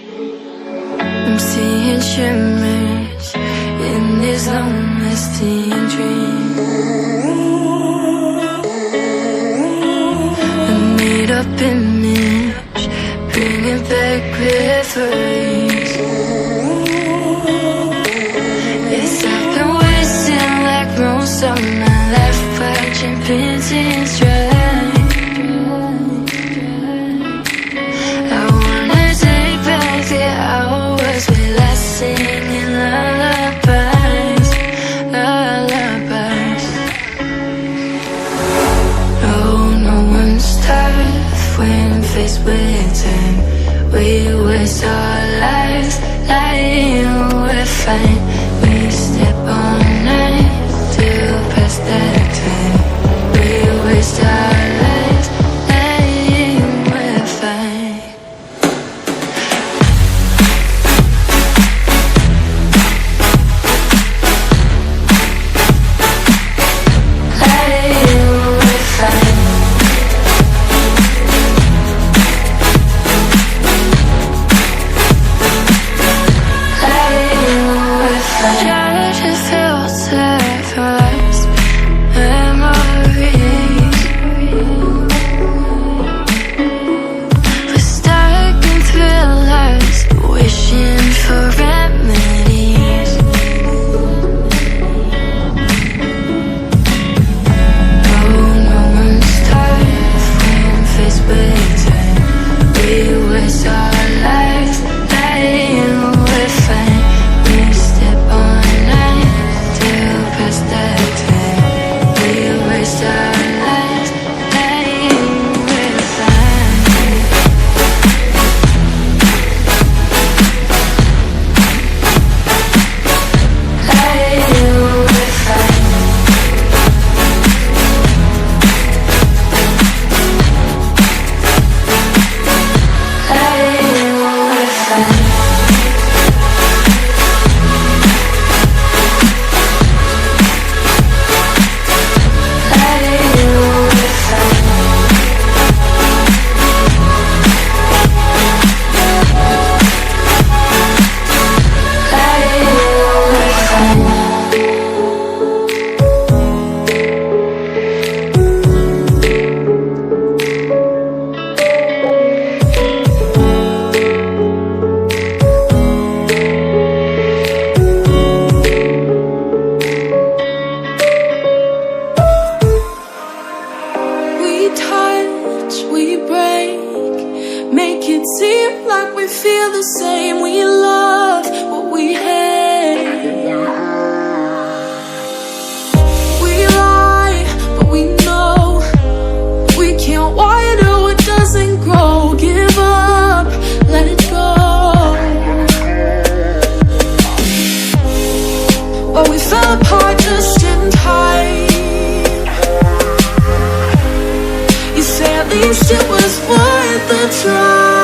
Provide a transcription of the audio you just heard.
I'm seeing shimmers in this long-lasting dream. A made-up image, bringing back memories. Yes, I've been wasting like most of my life, watching paintings dry. I wanna take back the hours we last singing lullabies, lullabies. Oh, no one's tough when faced with time. We waste our lives lying, we're fine. We step all night till past that time. We waste our lives lying, we're fine. It was worth the try.